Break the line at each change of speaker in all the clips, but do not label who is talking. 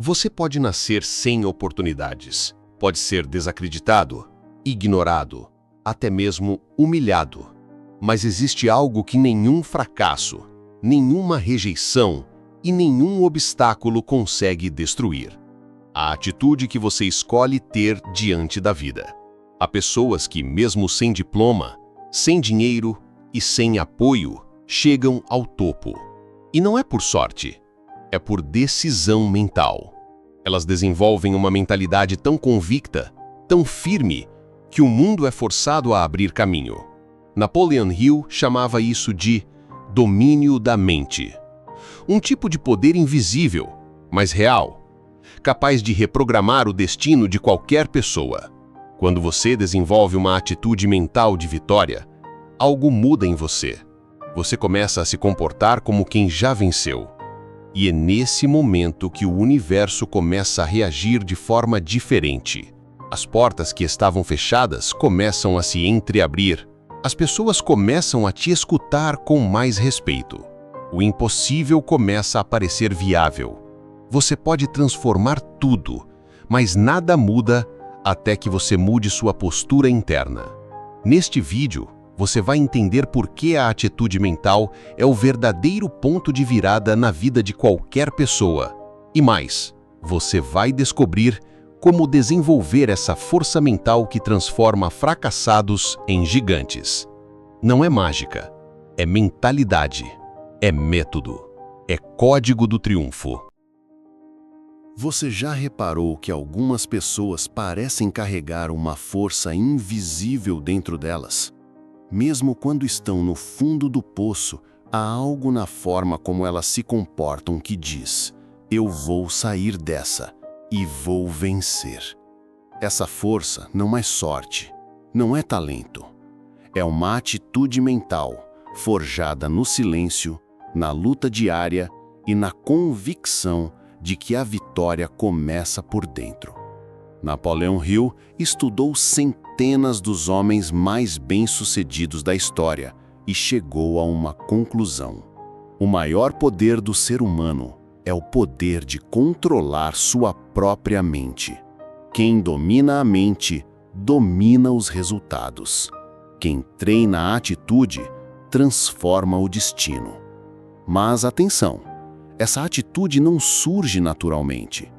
Você pode nascer sem oportunidades, pode ser desacreditado, ignorado, até mesmo humilhado. Mas existe algo que nenhum fracasso, nenhuma rejeição e nenhum obstáculo consegue destruir: a atitude que você escolhe ter diante da vida. Há pessoas que, mesmo sem diploma, sem dinheiro e sem apoio, chegam ao topo. E não é por sorte, é por decisão mental. Elas desenvolvem uma mentalidade tão convicta, tão firme, que o mundo é forçado a abrir caminho. Napoleon Hill chamava isso de domínio da mente. Um tipo de poder invisível, mas real, capaz de reprogramar o destino de qualquer pessoa. Quando você desenvolve uma atitude mental de vitória, algo muda em você. Você começa a se comportar como quem já venceu. E é nesse momento que o universo começa a reagir de forma diferente. As portas que estavam fechadas começam a se entreabrir. As pessoas começam a te escutar com mais respeito. O impossível começa a parecer viável. Você pode transformar tudo, mas nada muda até que você mude sua postura interna. Neste vídeo, você vai entender por que a atitude mental é o verdadeiro ponto de virada na vida de qualquer pessoa. E mais, você vai descobrir como desenvolver essa força mental que transforma fracassados em gigantes. Não é mágica, é mentalidade, é método, é código do triunfo.
Você já reparou que algumas pessoas parecem carregar uma força invisível dentro delas? Mesmo quando estão no fundo do poço, há algo na forma como elas se comportam que diz: eu vou sair dessa e vou vencer. Essa força não é sorte, não é talento. É uma atitude mental, forjada no silêncio, na luta diária e na convicção de que a vitória começa por dentro. Napoleon Hill estudou centenas dos homens mais bem-sucedidos da história e chegou a uma conclusão: o maior poder do ser humano é o poder de controlar sua própria mente. Quem domina a mente, domina os resultados. Quem treina a atitude, transforma o destino. Mas atenção, essa atitude não surge naturalmente.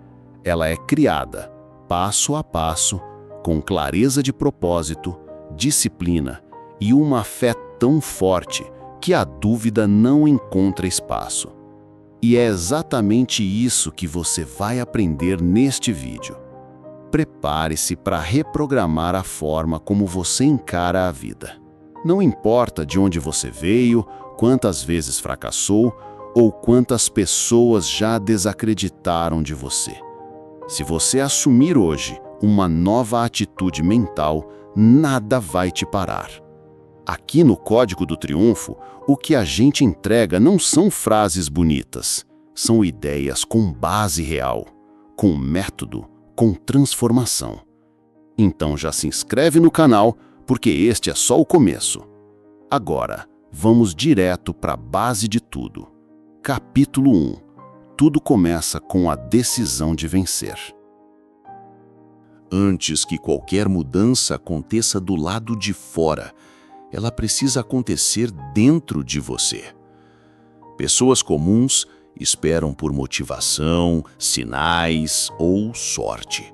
Ela é criada, passo a passo, com clareza de propósito, disciplina e uma fé tão forte que a dúvida não encontra espaço. E é exatamente isso que você vai aprender neste vídeo. Prepare-se para reprogramar a forma como você encara a vida. Não importa de onde você veio, quantas vezes fracassou ou quantas pessoas já desacreditaram de você. Se você assumir hoje uma nova atitude mental, nada vai te parar. Aqui no Código do Triunfo, o que a gente entrega não são frases bonitas, são ideias com base real, com método, com transformação. Então já se inscreve no canal, porque este é só o começo. Agora, vamos direto para a base de tudo. Capítulo 1. Tudo começa com a decisão de vencer. Antes que qualquer mudança aconteça do lado de fora, ela precisa acontecer dentro de você. Pessoas comuns esperam por motivação, sinais ou sorte.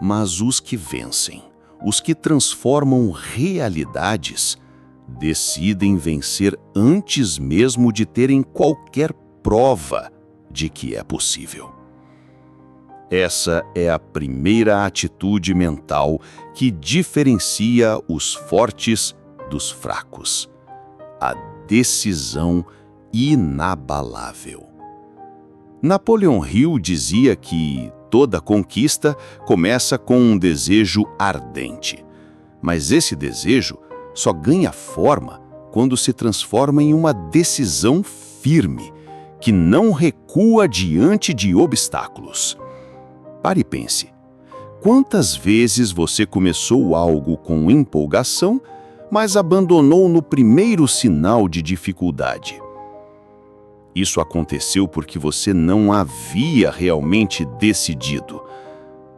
Mas os que vencem, os que transformam realidades, decidem vencer antes mesmo de terem qualquer prova de que é possível. Essa é a primeira atitude mental que diferencia os fortes dos fracos. A decisão inabalável. Napoleon Hill dizia que toda conquista começa com um desejo ardente. Mas esse desejo só ganha forma quando se transforma em uma decisão firme, que não recua diante de obstáculos. Pare e pense. Quantas vezes você começou algo com empolgação, mas abandonou no primeiro sinal de dificuldade? Isso aconteceu porque você não havia realmente decidido.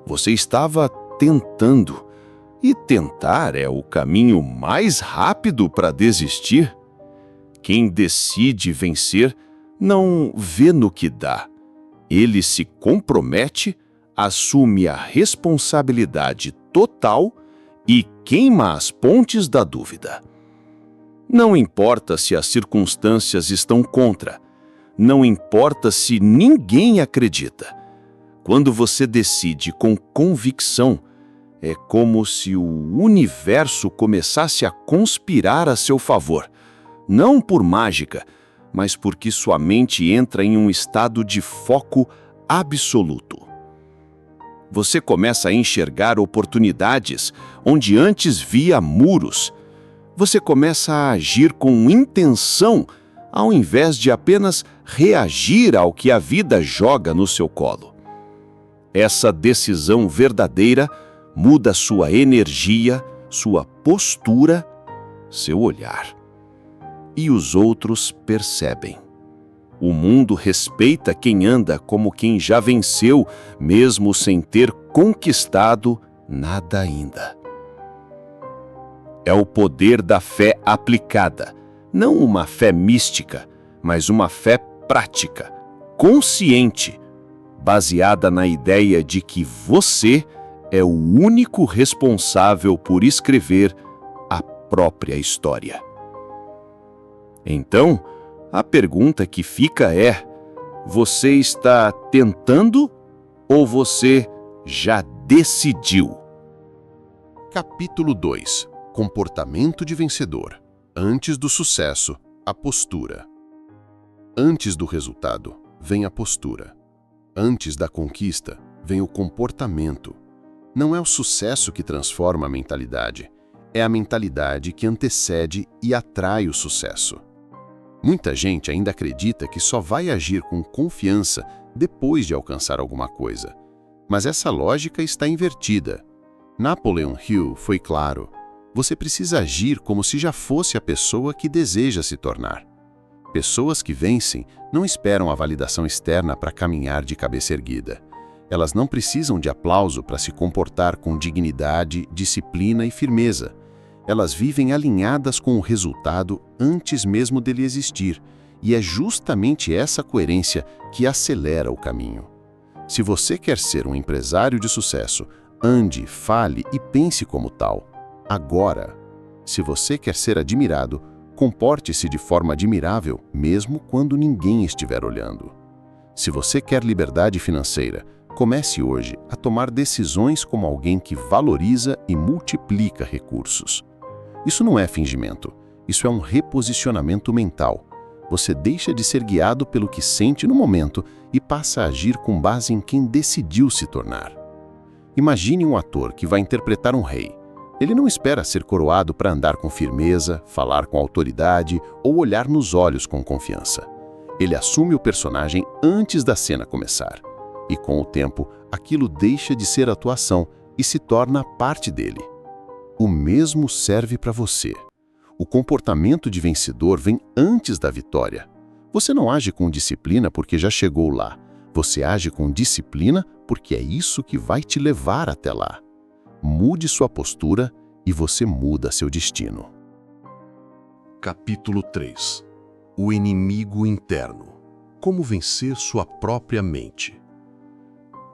Você estava tentando. E tentar é o caminho mais rápido para desistir. Quem decide vencer não vê no que dá. Ele se compromete, assume a responsabilidade total e queima as pontes da dúvida. Não importa se as circunstâncias estão contra. Não importa se ninguém acredita. Quando você decide com convicção, é como se o universo começasse a conspirar a seu favor. Não por mágica, mas porque sua mente entra em um estado de foco absoluto. Você começa a enxergar oportunidades onde antes via muros. Você começa a agir com intenção, ao invés de apenas reagir ao que a vida joga no seu colo. Essa decisão verdadeira muda sua energia, sua postura, seu olhar. E os outros percebem. O mundo respeita quem anda como quem já venceu, mesmo sem ter conquistado nada ainda. É o poder da fé aplicada, não uma fé mística, mas uma fé prática, consciente, baseada na ideia de que você é o único responsável por escrever a própria história. Então, a pergunta que fica é: você está tentando ou você já decidiu?
Capítulo 2. Comportamento de vencedor. Antes do sucesso, a postura. Antes do resultado, vem a postura. Antes da conquista, vem o comportamento. Não é o sucesso que transforma a mentalidade, é a mentalidade que antecede e atrai o sucesso. Muita gente ainda acredita que só vai agir com confiança depois de alcançar alguma coisa. Mas essa lógica está invertida. Napoleon Hill foi claro: você precisa agir como se já fosse a pessoa que deseja se tornar. Pessoas que vencem não esperam a validação externa para caminhar de cabeça erguida. Elas não precisam de aplauso para se comportar com dignidade, disciplina e firmeza. Elas vivem alinhadas com o resultado antes mesmo dele existir, e é justamente essa coerência que acelera o caminho. Se você quer ser um empresário de sucesso, ande, fale e pense como tal, agora. Se você quer ser admirado, comporte-se de forma admirável, mesmo quando ninguém estiver olhando. Se você quer liberdade financeira, comece hoje a tomar decisões como alguém que valoriza e multiplica recursos. Isso não é fingimento, isso é um reposicionamento mental. Você deixa de ser guiado pelo que sente no momento e passa a agir com base em quem decidiu se tornar. Imagine um ator que vai interpretar um rei. Ele não espera ser coroado para andar com firmeza, falar com autoridade ou olhar nos olhos com confiança. Ele assume o personagem antes da cena começar. E com o tempo, aquilo deixa de ser atuação e se torna parte dele. O mesmo serve para você. O comportamento de vencedor vem antes da vitória. Você não age com disciplina porque já chegou lá. Você age com disciplina porque é isso que vai te levar até lá. Mude sua postura e você muda seu destino. Capítulo 3. O inimigo interno. Como vencer sua própria mente.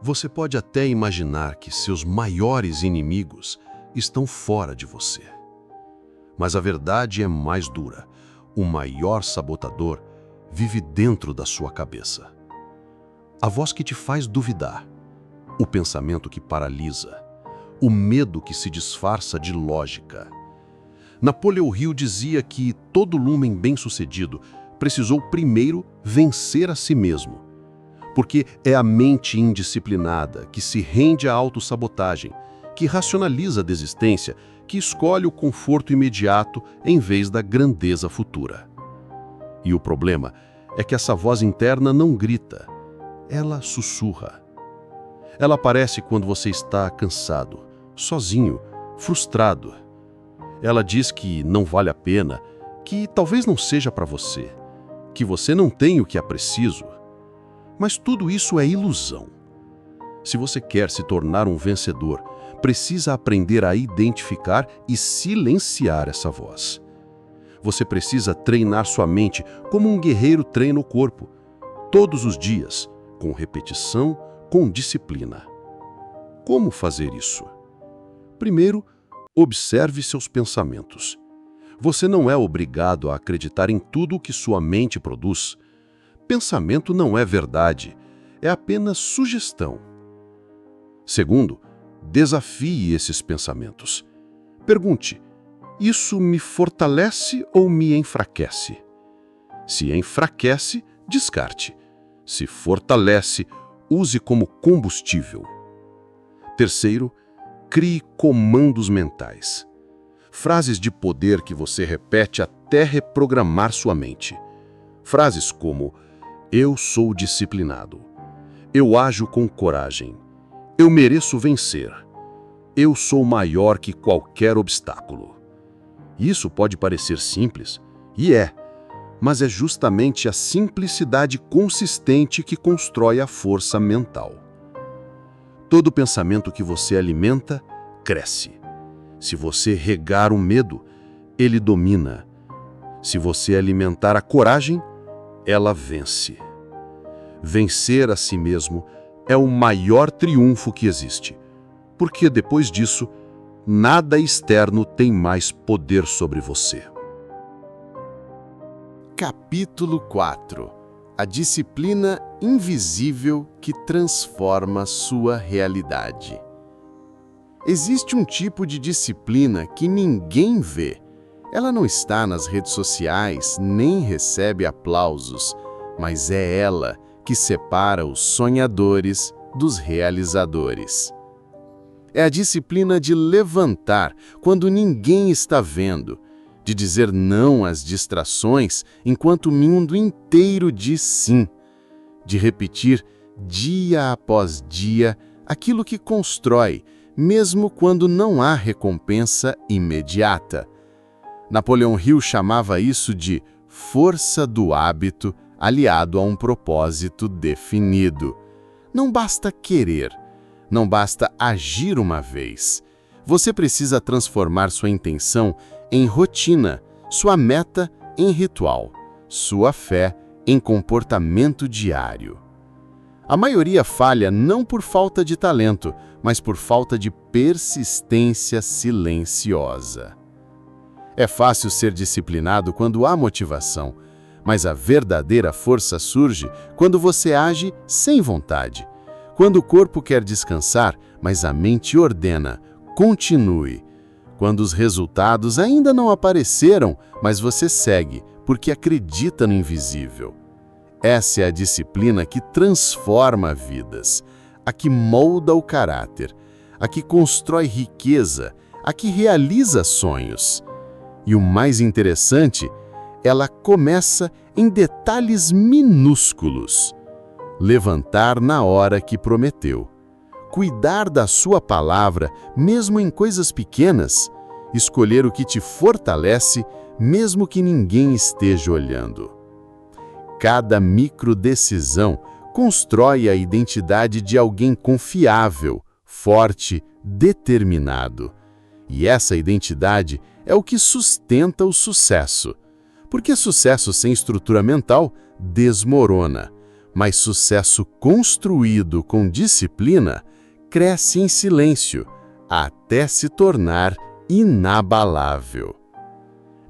Você pode até imaginar que seus maiores inimigos estão fora de você. Mas a verdade é mais dura. O maior sabotador vive dentro da sua cabeça. A voz que te faz duvidar, o pensamento que paralisa, o medo que se disfarça de lógica. Napoleon Hill dizia que todo lumen bem-sucedido precisou primeiro vencer a si mesmo, porque é a mente indisciplinada que se rende à autossabotagem, que racionaliza a desistência, que escolhe o conforto imediato em vez da grandeza futura. E o problema é que essa voz interna não grita, ela sussurra. Ela aparece quando você está cansado, sozinho, frustrado. Ela diz que não vale a pena, que talvez não seja para você,
que você não tem o que é preciso. Mas tudo isso é ilusão. Se você quer se tornar um vencedor, precisa aprender a identificar e silenciar essa voz. Você precisa treinar sua mente como um guerreiro treina o corpo, todos os dias, com repetição, com disciplina. Como fazer isso? Primeiro, observe seus pensamentos. Você não é obrigado a acreditar em tudo o que sua mente produz. Pensamento não é verdade, é apenas sugestão. Segundo, desafie esses pensamentos. Pergunte: isso me fortalece ou me enfraquece? Se enfraquece, descarte. Se fortalece, use como combustível. Terceiro, crie comandos mentais. Frases de poder que você repete até reprogramar sua mente. Frases como: eu sou disciplinado. Eu ajo com coragem. Eu mereço vencer. Eu sou maior que qualquer obstáculo. Isso pode parecer simples, e é, mas é justamente a simplicidade consistente que constrói a força mental. Todo pensamento que você alimenta, cresce. Se você regar o medo, ele domina. Se você alimentar a coragem, ela vence. Vencer a si mesmo é o maior triunfo que existe, porque depois disso, nada externo tem mais poder sobre você.
Capítulo 4. A disciplina invisível que transforma sua realidade. Existe um tipo de disciplina que ninguém vê. Ela não está nas redes sociais, nem recebe aplausos, mas é ela que separa os sonhadores dos realizadores. É a disciplina de levantar quando ninguém está vendo, de dizer não às distrações enquanto o mundo inteiro diz sim, de repetir dia após dia aquilo que constrói, mesmo quando não há recompensa imediata. Napoleão Hill chamava isso de força do hábito aliado a um propósito definido. Não basta querer, não basta agir uma vez. Você precisa transformar sua intenção em rotina, sua meta em ritual, sua fé em comportamento diário. A maioria falha não por falta de talento, mas por falta de persistência silenciosa. É fácil ser disciplinado quando há motivação, mas a verdadeira força surge quando você age sem vontade. Quando o corpo quer descansar, mas a mente ordena, continue. Quando os resultados ainda não apareceram, mas você segue, porque acredita no invisível. Essa é a disciplina que transforma vidas, a que molda o caráter, a que constrói riqueza, a que realiza sonhos. E o mais interessante, ela começa em detalhes minúsculos. Levantar na hora que prometeu. Cuidar da sua palavra, mesmo em coisas pequenas. Escolher o que te fortalece, mesmo que ninguém esteja olhando. Cada microdecisão constrói a identidade de alguém confiável, forte, determinado. E essa identidade é o que sustenta o sucesso. Porque sucesso sem estrutura mental desmorona, mas sucesso construído com disciplina cresce em silêncio, até se tornar inabalável.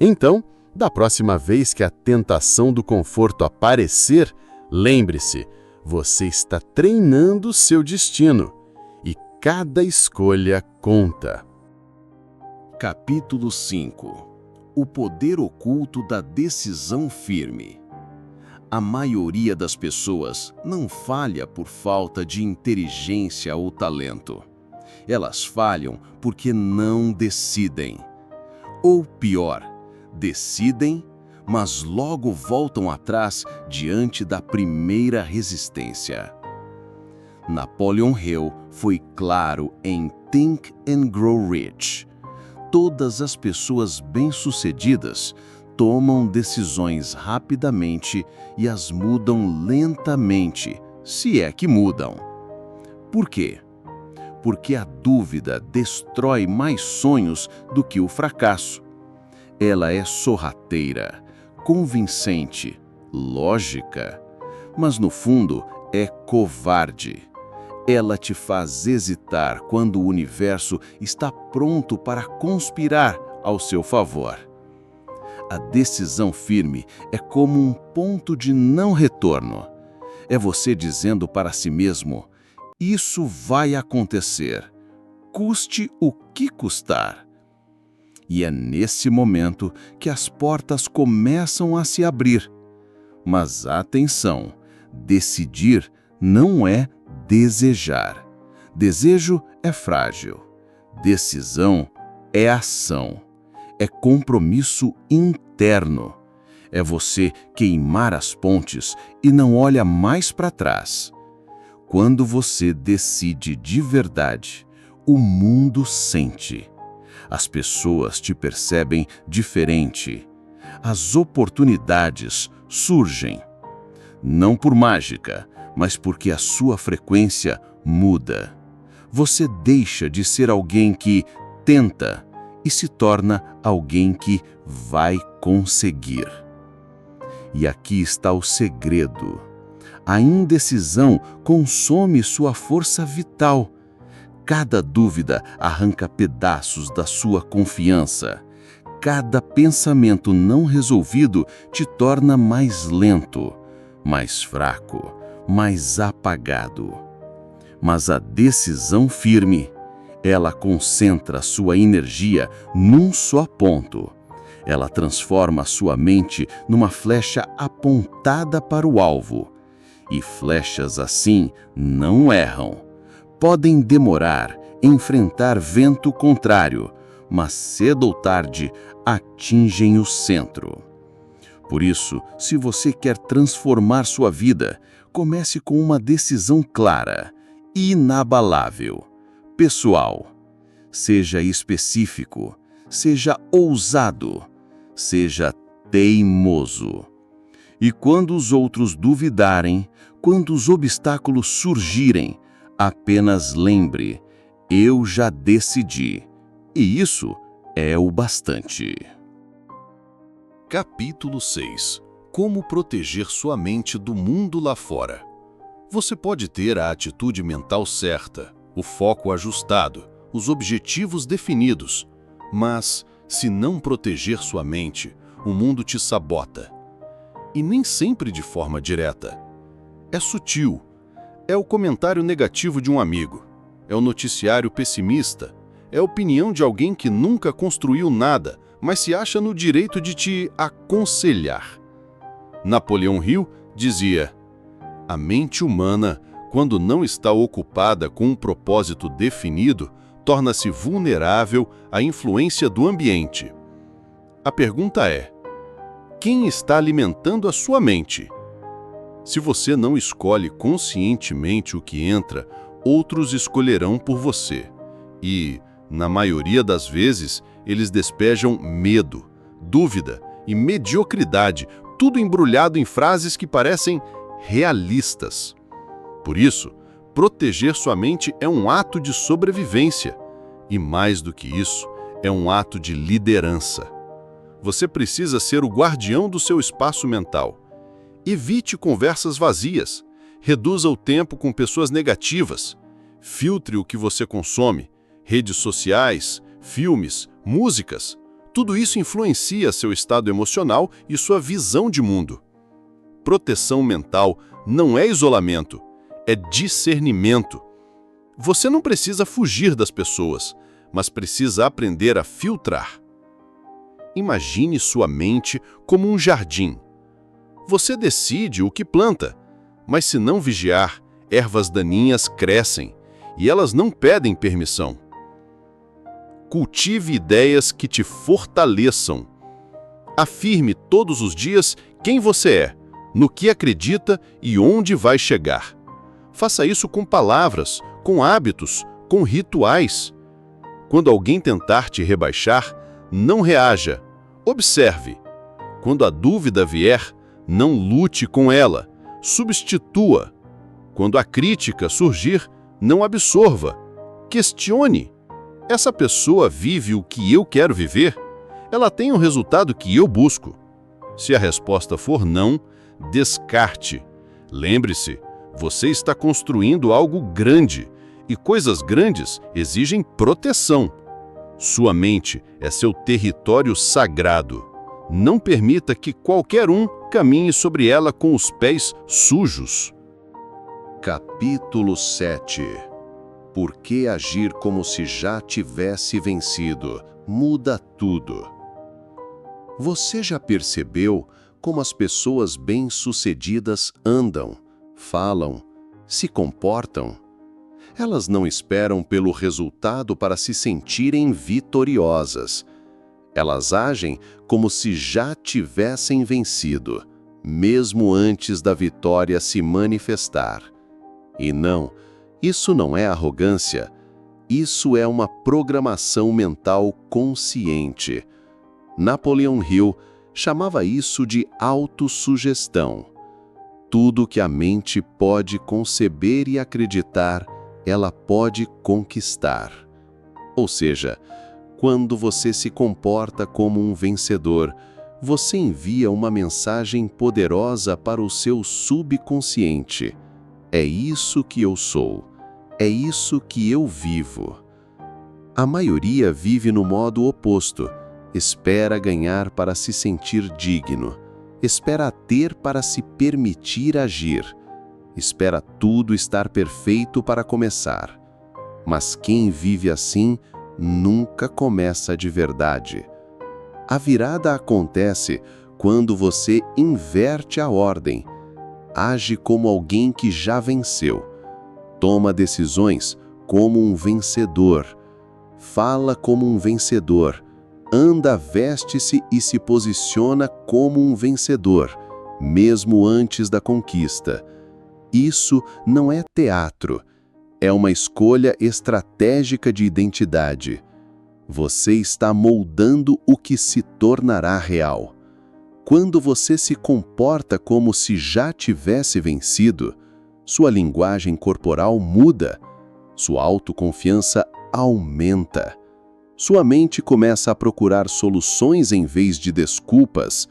Então, da próxima vez que a tentação do conforto aparecer, lembre-se, você está treinando seu destino e cada escolha conta.
Capítulo 5. O poder oculto da decisão firme. A maioria das pessoas não falha por falta de inteligência ou talento. Elas falham porque não decidem. Ou pior, decidem, mas logo voltam atrás diante da primeira resistência. Napoleon Hill foi claro em Think and Grow Rich. Todas as pessoas bem-sucedidas,
tomam decisões rapidamente e as mudam lentamente, se é que mudam. Por quê? Porque a dúvida destrói mais sonhos do que o fracasso. Ela é sorrateira, convincente, lógica, mas no fundo é covarde. Ela te faz hesitar quando o universo está pronto para conspirar ao seu favor. A decisão firme é como um ponto de não retorno. É você dizendo para si mesmo: isso vai acontecer, custe o que custar. E é nesse momento que as portas começam a se abrir. Mas atenção, decidir não é desejar. Desejo é frágil. Decisão é ação. É compromisso interno. É você queimar as pontes e não olha mais para trás. Quando você decide de verdade, o mundo sente. As pessoas te percebem diferente. As oportunidades surgem. Não por mágica, mas porque a sua frequência muda. Você deixa de ser alguém que tenta e se torna alguém que vai conseguir. E aqui está o segredo. A indecisão consome sua força vital. Cada dúvida arranca pedaços da sua confiança. Cada pensamento não resolvido te torna mais lento, mais fraco, mais apagado. Mas a decisão firme, ela concentra sua energia num só ponto. Ela transforma sua mente numa flecha apontada para o alvo. E flechas assim não erram. Podem demorar, enfrentar vento contrário, mas cedo ou tarde atingem o centro. Por isso, se você quer transformar sua vida, comece com uma decisão clara, inabalável, pessoal. Seja específico, seja ousado, seja teimoso. E quando os outros duvidarem, quando os obstáculos surgirem, apenas lembre: eu já decidi. E isso é o bastante.
Capítulo 6. Como proteger sua mente do mundo lá fora. Você pode ter a atitude mental certa, o foco ajustado, os objetivos definidos, mas, se não proteger sua mente, o mundo te sabota. E nem sempre de forma direta. É sutil. É o comentário negativo de um amigo. É o noticiário pessimista. É a opinião de alguém que nunca construiu nada, mas se acha no direito de te aconselhar. Napoleão Hill dizia: a mente humana, quando não está ocupada com um propósito definido, torna-se vulnerável à influência do ambiente. A pergunta é: quem está alimentando a sua mente? Se você não escolhe conscientemente o que entra, outros escolherão por você. E, na maioria das vezes, eles despejam medo, dúvida e mediocridade, tudo embrulhado em frases que parecem realistas. Por isso, proteger sua mente é um ato de sobrevivência. E mais do que isso, é um ato de liderança. Você precisa ser o guardião do seu espaço mental. Evite conversas vazias. Reduza o tempo com pessoas negativas. Filtre o que você consome. Redes sociais, filmes, músicas. Tudo isso influencia seu estado emocional e sua visão de mundo. Proteção mental não é isolamento, é discernimento. Você não precisa fugir das pessoas, mas precisa aprender a filtrar. Imagine sua mente como um jardim. Você decide o que planta, mas se não vigiar, ervas daninhas crescem e elas não pedem permissão. Cultive ideias que te fortaleçam. Afirme todos os dias quem você é, no que acredita e onde vai chegar. Faça isso com palavras, com hábitos, com rituais. Quando alguém tentar te rebaixar, não reaja. Observe. Quando a dúvida vier, não lute com ela, substitua. Quando a crítica surgir, não absorva. Questione. Essa pessoa vive o que eu quero viver? Ela tem o resultado que eu busco? Se a resposta for não, descarte. Lembre-se, você está construindo algo grande, e coisas grandes exigem proteção. Sua mente é seu território sagrado. Não permita que qualquer um caminhe sobre ela com os pés sujos.
Capítulo 7. Por que agir como se já tivesse vencido? Muda tudo. Você já percebeu como as pessoas bem-sucedidas andam, falam, se comportam? Elas não esperam pelo resultado para se sentirem vitoriosas. Elas agem como se já tivessem vencido, mesmo antes da vitória se manifestar. E não, isso não é arrogância, isso é uma programação mental consciente. Napoleon Hill chamava isso de autossugestão. Tudo que a mente pode conceber e acreditar, ela pode conquistar. Ou seja, quando você se comporta como um vencedor, você envia uma mensagem poderosa para o seu subconsciente. É isso que eu sou. É isso que eu vivo. A maioria vive no modo oposto. Espera ganhar para se sentir digno. Espera ter para se permitir agir. Espera tudo estar perfeito para começar. Mas quem vive assim nunca começa de verdade. A virada acontece quando você inverte a ordem. Age como alguém que já venceu. Toma decisões como um vencedor. Fala como um vencedor. Anda, veste-se e se posiciona como um vencedor, mesmo antes da conquista. Isso não é teatro. É uma escolha estratégica de identidade. Você está moldando o que se tornará real. Quando você se comporta como se já tivesse vencido, sua linguagem corporal muda, sua autoconfiança aumenta. Sua mente começa a procurar soluções em vez de desculpas.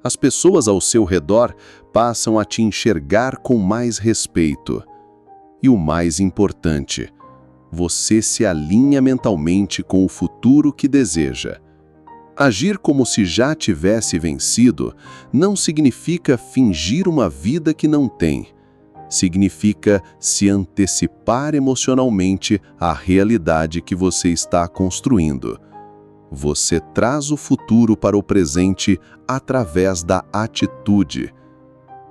As pessoas ao seu redor passam a te enxergar com mais respeito. E o mais importante, você se alinha mentalmente com o futuro que deseja. Agir como se já tivesse vencido não significa fingir uma vida que não tem. Significa se antecipar emocionalmente à realidade que você está construindo. Você traz o futuro para o presente através da atitude.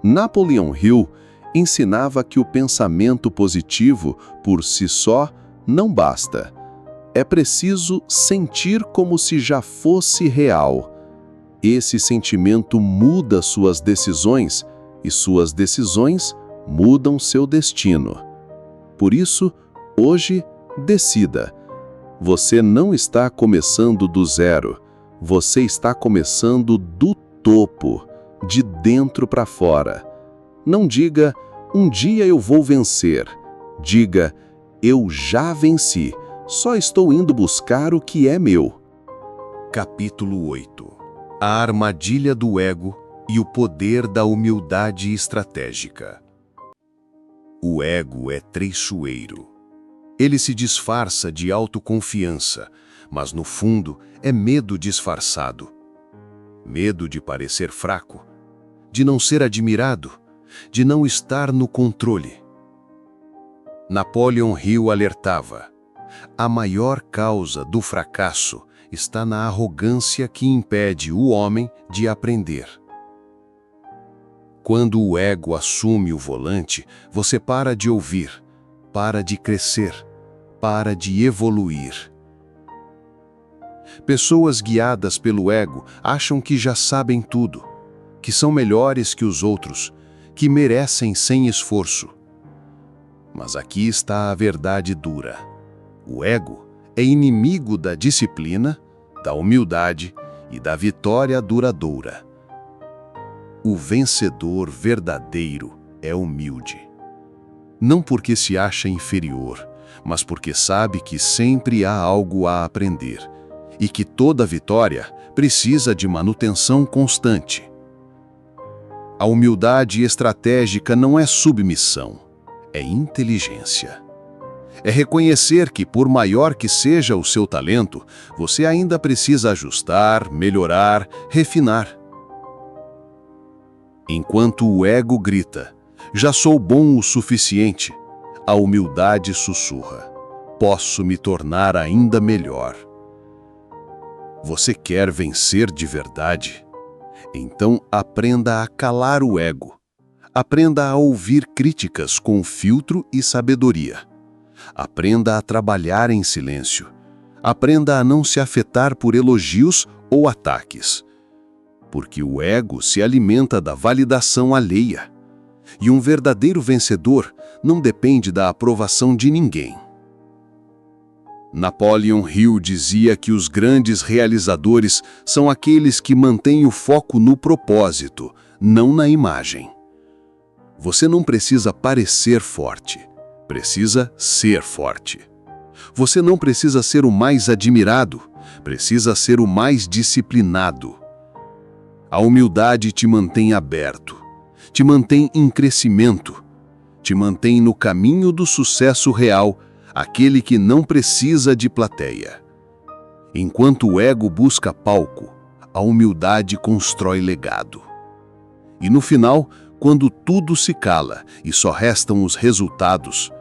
Napoleon Hill ensinava que o pensamento positivo, por si só, não basta. É preciso sentir como se já fosse real. Esse sentimento muda suas decisões e suas decisões mudam seu destino. Por isso, hoje, decida. Você não está começando do zero. Você está começando do topo, de dentro para fora. Não diga, um dia eu vou vencer. Diga, eu já venci. Só estou indo buscar o que é meu.
Capítulo 8. A armadilha do ego e o poder da humildade estratégica. O ego é traiçoeiro. Ele se disfarça de autoconfiança, mas no fundo é medo disfarçado. Medo de parecer fraco, de não ser admirado, de não estar no controle. Napoleon Hill alertava: a maior causa do fracasso está na arrogância que impede o homem de aprender. Quando o ego assume o volante, você para de ouvir, para de crescer, para de evoluir. Pessoas guiadas pelo ego acham que já sabem tudo, que são melhores que os outros, que merecem sem esforço. Mas aqui está a verdade dura. O ego é inimigo da disciplina, da humildade e da vitória duradoura.
O vencedor verdadeiro é humilde. Não porque se acha inferior, mas porque sabe que sempre há algo a aprender e que toda vitória precisa de manutenção constante. A humildade estratégica não é submissão, é inteligência. É reconhecer que, por maior que seja o seu talento, você ainda precisa ajustar, melhorar, refinar. Enquanto o ego grita, já sou bom o suficiente, a humildade sussurra, posso me tornar ainda melhor. Você quer vencer de verdade? Então aprenda a calar o ego. Aprenda a ouvir críticas com filtro e sabedoria. Aprenda a trabalhar em silêncio. Aprenda a não se afetar por elogios ou ataques. Porque o ego se alimenta da validação alheia. E um verdadeiro vencedor não depende da aprovação de ninguém. Napoleon Hill dizia que os grandes realizadores são aqueles que mantêm o foco no propósito, não na imagem. Você não precisa parecer forte, precisa ser forte. Você não precisa ser o mais admirado, precisa ser o mais disciplinado. A humildade te mantém aberto, te mantém em crescimento, te mantém no caminho do sucesso real, aquele que não precisa de plateia. Enquanto o ego busca palco, a humildade constrói legado. E no final, quando tudo se cala e só restam os resultados,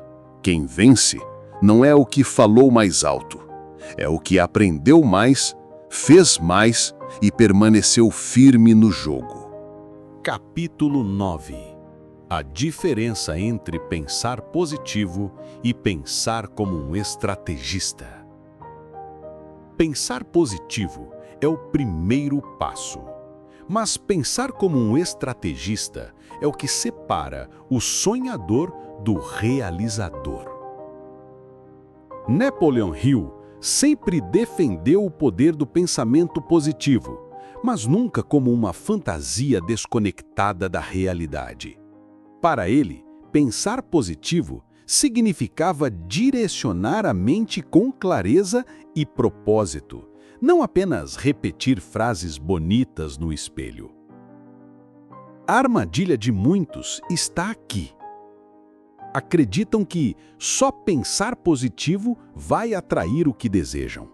quem vence não é o que falou mais alto, é o que aprendeu mais, fez mais e permaneceu firme no jogo.
Capítulo 9. A diferença entre pensar positivo e pensar como um estrategista. Pensar positivo é o primeiro passo, mas pensar como um estrategista é o que separa o sonhador do realizador. Napoleon Hill sempre defendeu o poder do pensamento positivo, mas nunca como uma fantasia desconectada da realidade. Para ele, pensar positivo significava direcionar a mente com clareza e propósito, não apenas repetir frases bonitas no espelho. A armadilha de muitos está aqui. Acreditam que só pensar positivo vai atrair o que desejam.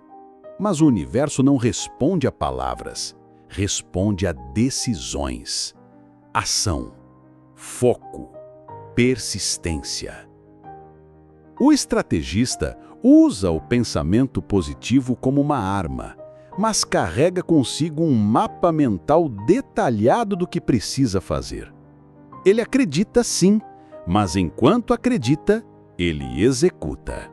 Mas o universo não responde a palavras, responde a decisões, ação, foco, persistência. O estrategista usa o pensamento positivo como uma arma, mas carrega consigo um mapa mental detalhado do que precisa fazer. Ele acredita sim, mas enquanto acredita, ele executa.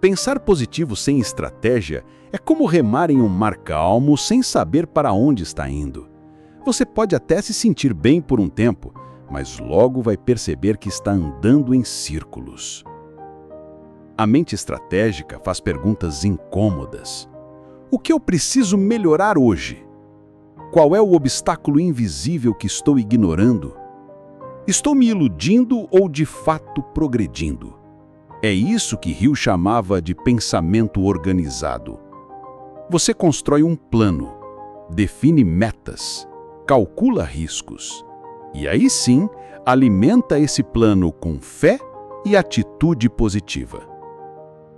Pensar positivo sem estratégia é como remar em um mar calmo sem saber para onde está indo. Você pode até se sentir bem por um tempo, mas logo vai perceber que está andando em círculos. A mente estratégica faz perguntas incômodas. O que eu preciso melhorar hoje? Qual é o obstáculo invisível que estou ignorando? Estou me iludindo ou de fato progredindo? É isso que Hill chamava de pensamento organizado. Você constrói um plano, define metas, calcula riscos. E aí sim, alimenta esse plano com fé e atitude positiva.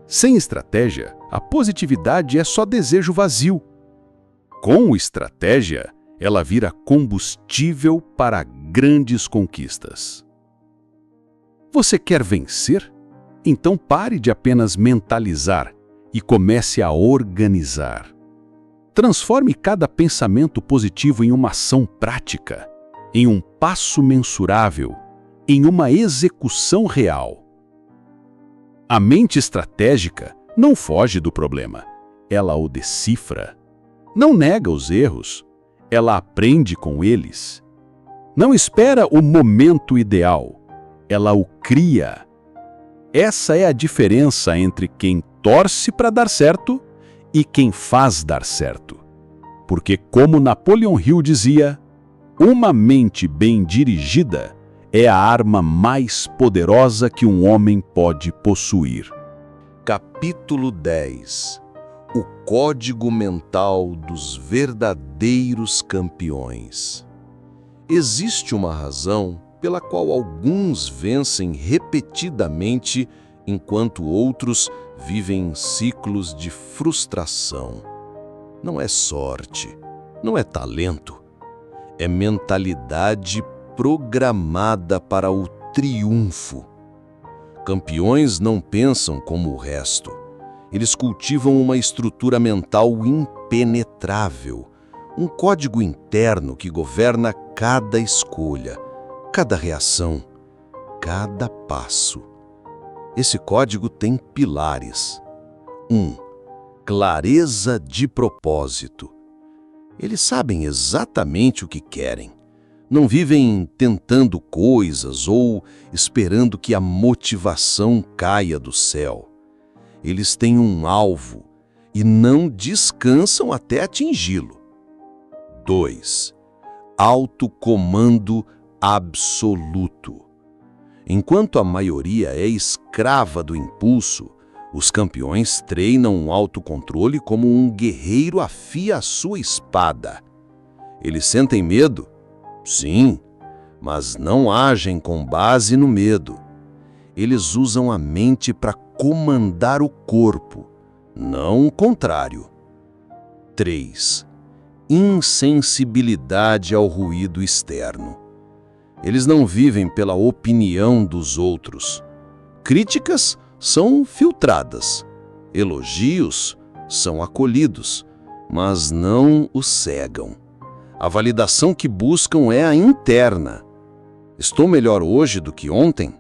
Sem estratégia, a positividade é só desejo vazio. Com estratégia, ela vira combustível para grandes conquistas. Você quer vencer? Então pare de apenas mentalizar e comece a organizar. Transforme cada pensamento positivo em uma ação prática, em um passo mensurável, em uma execução real. A mente estratégica não foge do problema, ela o decifra. Não nega os erros, ela aprende com eles. Não espera o momento ideal, ela o cria. Essa é a diferença entre quem torce para dar certo e quem faz dar certo. Porque, como Napoleon Hill dizia,
Uma mente bem dirigida é a arma mais poderosa que um homem pode possuir.
Capítulo 10. O código mental dos verdadeiros campeões. Existe uma razão pela qual alguns vencem repetidamente enquanto outros vivem em ciclos de frustração. Não é sorte, não é talento, é mentalidade programada para o triunfo. Campeões não pensam como o resto. Eles cultivam uma estrutura mental impenetrável, um código interno que governa cada escolha, cada reação, cada passo. Esse código tem pilares. 1. Clareza de propósito. Eles sabem exatamente o que querem. Não vivem tentando coisas ou esperando que a motivação caia do céu. Eles têm um alvo e não descansam até atingi-lo. 2. Autocomando absoluto. Enquanto a maioria é escrava do impulso, os campeões treinam o autocontrole como um guerreiro afia a sua espada. Eles sentem medo? Sim, mas não agem com base no medo. Eles usam a mente para comandar o corpo, não o contrário. 3. Insensibilidade ao ruído externo. Eles não vivem pela opinião dos outros. Críticas são filtradas. Elogios são acolhidos, mas não os cegam. A validação que buscam é a interna. Estou melhor hoje do que ontem?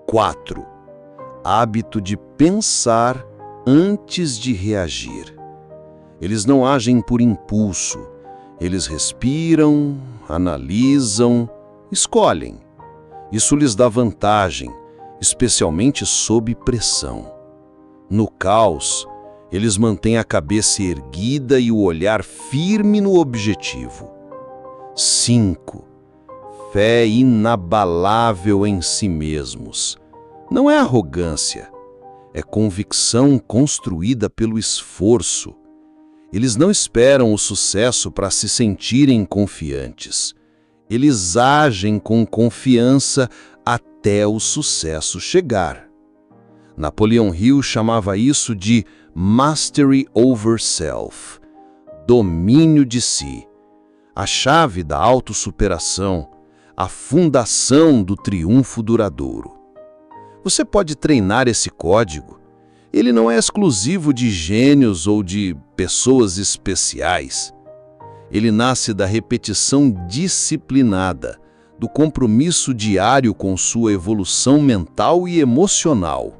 4. Hábito de pensar antes de reagir. Eles não agem por impulso. Eles respiram, analisam, escolhem. Isso lhes dá vantagem, especialmente sob pressão. No caos, eles mantêm a cabeça erguida e o olhar firme no objetivo. 5. Fé inabalável em si mesmos. Não é arrogância, é convicção construída pelo esforço. Eles não esperam o sucesso para se sentirem confiantes. Eles agem com confiança até o sucesso chegar. Napoleão Hill chamava isso de Mastery over Self, domínio de si, a chave da autossuperação, a fundação do triunfo duradouro. Você pode treinar esse código. Ele não é exclusivo de gênios ou de pessoas especiais. Ele nasce da repetição disciplinada, do compromisso diário com sua evolução mental e emocional.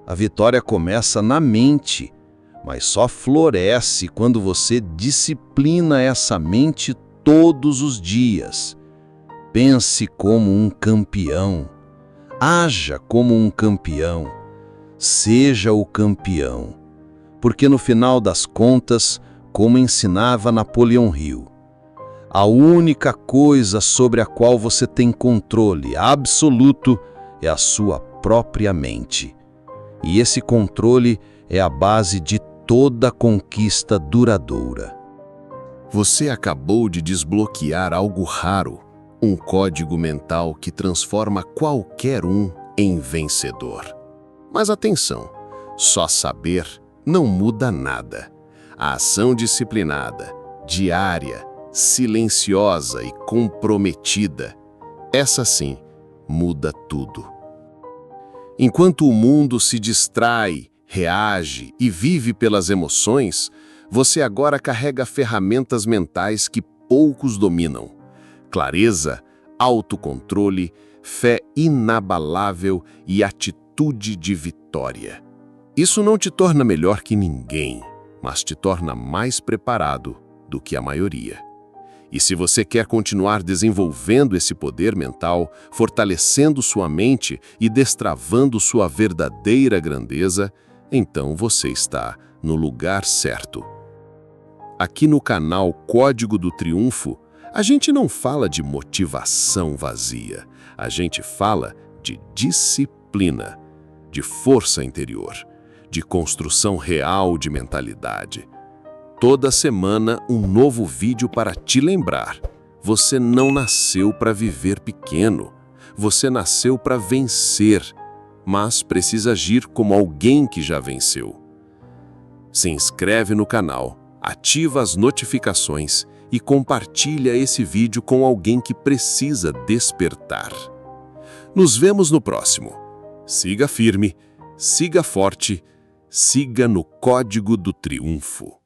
A vitória começa na mente, mas só floresce quando você disciplina essa mente todos os dias. Pense como um campeão. Haja como um campeão. Seja o campeão. Porque no final das contas, como ensinava Napoleão Hill, a única coisa sobre a qual você tem controle absoluto é a sua própria mente. E esse controle é a base de toda conquista duradoura.
Você acabou de desbloquear algo raro, um código mental que transforma qualquer um em vencedor. Mas atenção, só saber não muda nada. A ação disciplinada, diária, silenciosa e comprometida, essa sim muda tudo. Enquanto o mundo se distrai, reage e vive pelas emoções, você agora carrega ferramentas mentais que poucos dominam. Clareza, autocontrole, fé inabalável e atitude de vitória. Isso não te torna melhor que ninguém, mas te torna mais preparado do que a maioria. E se você quer continuar desenvolvendo esse poder mental, fortalecendo sua mente e destravando sua verdadeira grandeza, então você está no lugar certo. Aqui no canal Código do Triunfo, A gente não fala de motivação vazia, a gente fala de disciplina, de força interior, de construção real de mentalidade. Toda semana um novo vídeo para te lembrar. Você não nasceu para viver pequeno, você nasceu para vencer, mas precisa agir como alguém que já venceu. Se inscreve no canal, ativa as notificações e compartilha esse vídeo com alguém que precisa despertar. Nos vemos no próximo. Siga firme, siga forte, siga no Código do Triunfo.